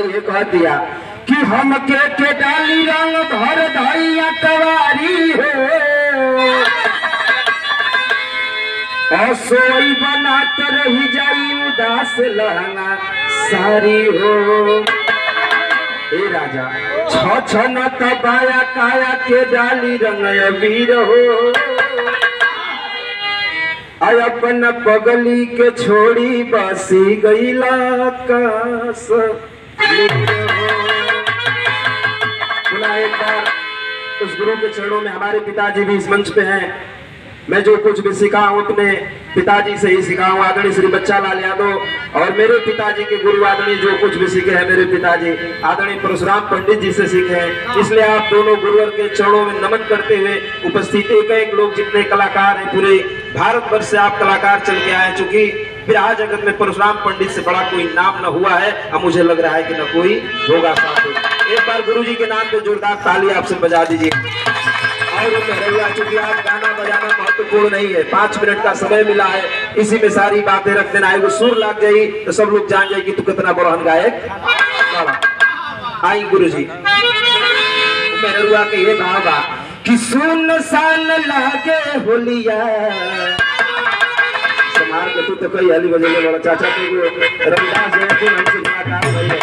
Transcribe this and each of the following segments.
ये कह दिया कि हम के डाली रंग भर धैया कवारी हो असोई बनात रही जाई उदास लहंगा सारी हो। ए राजा छ न तबाया काया के डाली रंग अबीर हो आय अपन पगली के छोड़ी बसी गईला कास। पुनः एक बार उस गुरु के चरणों में हमारे पिताजी भी इस मंच पे हैं। मैं जो कुछ भी सीखा हूँ अपने पिताजी से ही सीखा हूँ, आदरणीय श्री बच्चालाल यादव। और मेरे पिताजी के गुरु आदरणीय जो कुछ भी सीखे हैं मेरे पिताजी आदरणीय परशुराम पंडित जी से सीखे हैं। इसलिए आप दोनों गुरुवर के चरणों में नमन करते हुए उपस्थित एक लोग जितने कलाकार हैं पूरे भारतवर्ष से आप कलाकार चल के आए, चूंकि विराह जगत में परशुराम पंडित से बड़ा कोई नाम न हुआ है, अब मुझे लग रहा है कि न कोई होगा साथ। एक बार गुरु जी के नाम पे जोरदार ताली आपसे बजा दीजिए। और चूंकि आज गाना बजाना महत्वपूर्ण नहीं है, 5 मिनट का समय मिला है, इसी में सारी बातें रख देना है। वो सुर लग जाए तो सब लोग जान जाए कि तू कितना बड़ा गायक। आई गुरु जी मेहरुआ के ये भावा कि सुन सान लागे होलिया समार के तू तो कई हली बजेले वाला चाचा के रविदास है कि हमसे मुलाकात हुई है।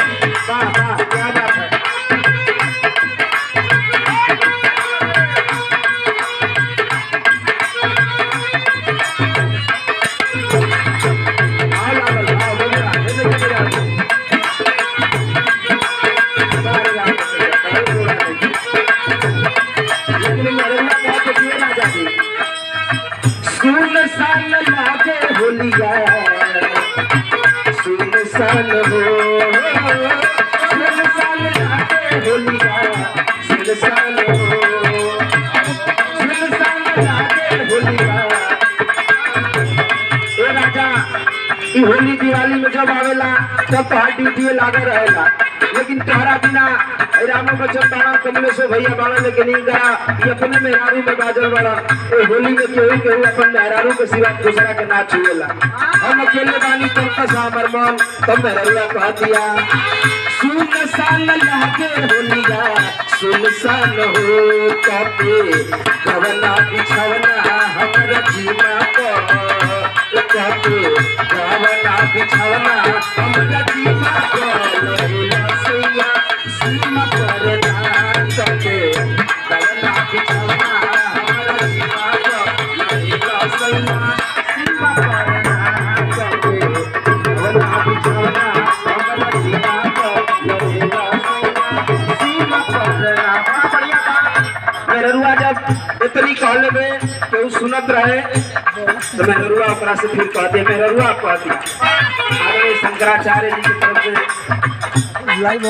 वाह वाह क्या बात है। सुनसान लागे होलिया सुनसान हो सुनसान लागे होलिया सुनसान हो सुनसान लागे होलिया। ए राजा ई होली दिवाली में जब आवेला तब तो हर ड्यूटी लागल रहेला, लेकिन तोहरा बिना रामो बच्चन बाड़ा कमलेश्वर भैया बाड़ा लेके नहीं करा ये अपने मेहरारू में बाजल बाड़ा। होली में केहू अपन मेहरारू के सिवा दूसरा के नाच हुएला। हम अकेले बानी तब हमर मन तब मेहरुआ कह दिया सुनसान लागे होलिया सुनसान हो कपे कवना बिछवना हमरा जीमा पर कपे कवना बिछवना हमरा जीमा पर सीमा पर ना कपे कवना बिछवना हमरा जीमा पर सीमा पर ना कपे कवना बिछवना हमरा जीमा मेहरुआ जब इतनी कहले में केहू सुनत रहे तो मेहरुआ अपना से फिर कहते मेहरुआ कह दिया। आदरणीय शंकराचार्य जी की तरफ से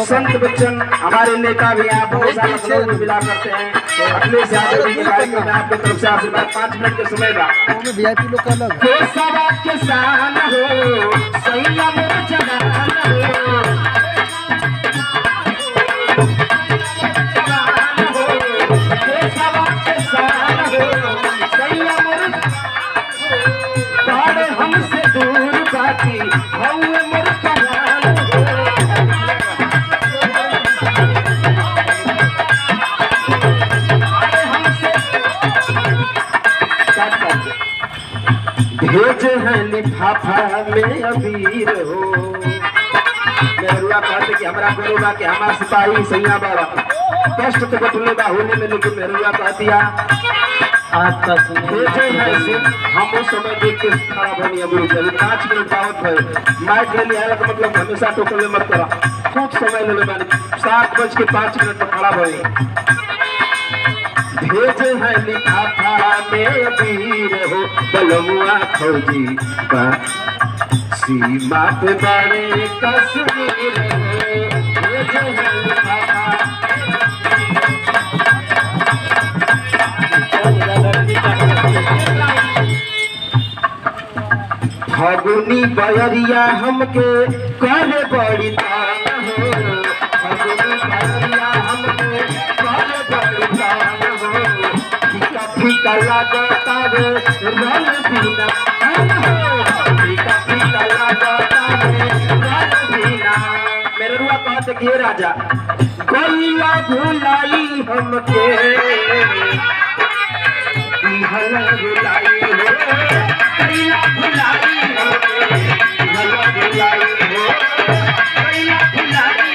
संत बच्चन हमारे नेता भी यहाँ बहुत सारे लोग मिला करते हैं। अखिलेश यादव जी के कार्यक्रम में आपकी तरफ से आशीर्वाद 5 मिनट के समय का VIP लोग का अलग के शान हो सैया मेरे जवान हो हमसे दूर बाकी भेजे हैं लिफाफा में अबीर हो। मेहरुआ कहते कि हमरा गुरुबा के हमार सिपाही सैया बाड़ा कष्ट तो बटले बा होली में, लेकिन मेहरुआ कह दिया आपका भेजे हैं सिर्फ हम उस समय देख के खड़ा बनी गुरु जी 5 मिनट दावत है माइक ले लिया का मतलब हमेशा टोकले मत करा, कुछ समय ले लेना 7:05 पर खड़ा बनी। भेजे हैं लिफाफा में अबीर हो बलमुआ फौजी का सीमा पे बड़े कश्मीर हो फगुनी बयरिया हमके करे बड़ी तान हो, फगुनी बयरिया हमके करे बड़ी तान हो, फीका फीका लागता रे रंग बिना हो, फीका फीका लागता रे रंग बिना। मेरे रुआ कहते कि राजा गईला भुलाई हमके हला भुलाई हो, गईला भुलाई हला भुलाई हो, गईला भुलाई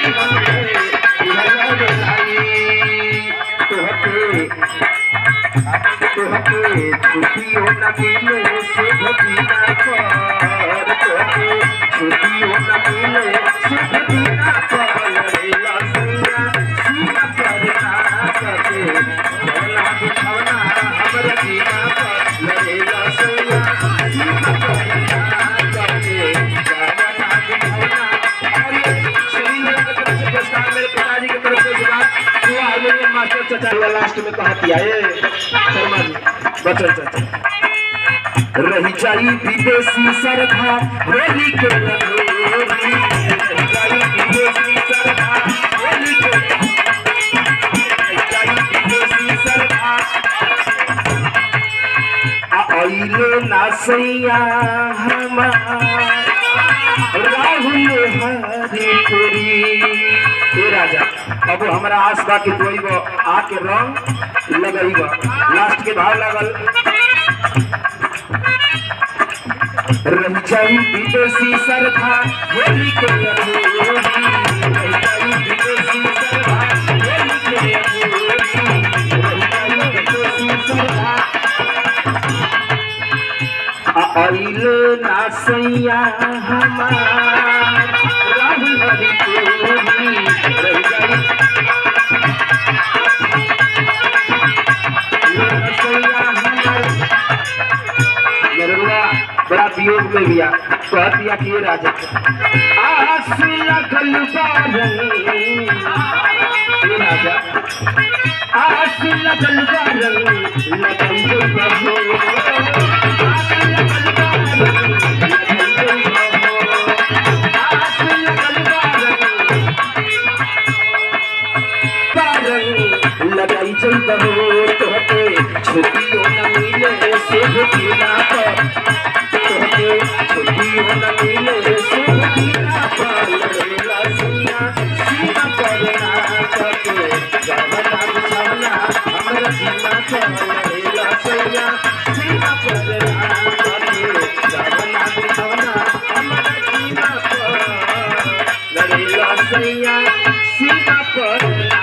हला भुलाई। तोहके छुट्टियों न मिले शुभ दिना पर, तोहके छुट्टियों न मिले शुभ दिना पर, लड़ेला सैया सीना पर ना करके भला बिछौना हमर जीना पर, लड़ेला सैया सीना पर ना करके भला बिछौना। और ये सभी लोगों की तरफ से पुरस्कार मेरे पिताजी की तरफ से जुड़ा हुआ हारमोनियम मास्टर चचा लास्ट में कहा दिया शर्मा जी बचन चाचा। रही जाई विदेशी सरधा होली के लगोरी, रही जाई विदेशी सरधा होली के, रही जाई विदेशी सरधा आइले ना सैया हमार राहुल हरिपुरी। हे राजा अब हमारा आस बा कि तोइब आके रंग लगइब। लास्ट के भाव लगल रही जाई विदेशी सरधा होली के लगोरी, रही जाई विदेशी सरधा होली के लगोरी, रही जाई विदेशी सरधा आइले ना सैया हमार राहुल हरिपुरी। रही जाई सैया हमार मेरुआ बड़ा वियोग में बिया कह दिया कि राजा आस लगल बारन, राजा आस लगल बारन लगल बहो, आस लगल बारन लगल बहो, आस लगल बारन लगाई जई बहो। तोहके छुट्टियों न मिले शुभ दिना पर, तोहके छुट्टियों न मिले शुभ दिना पर, लड़ेला सैया सीमा पर ना करके गवना बिछौना हमर सीमा पर, लड़ेला सैया सीमा पर ना करके गवना बिछौना हमर सीमा पर, लड़ेला सैया सीमा पर ना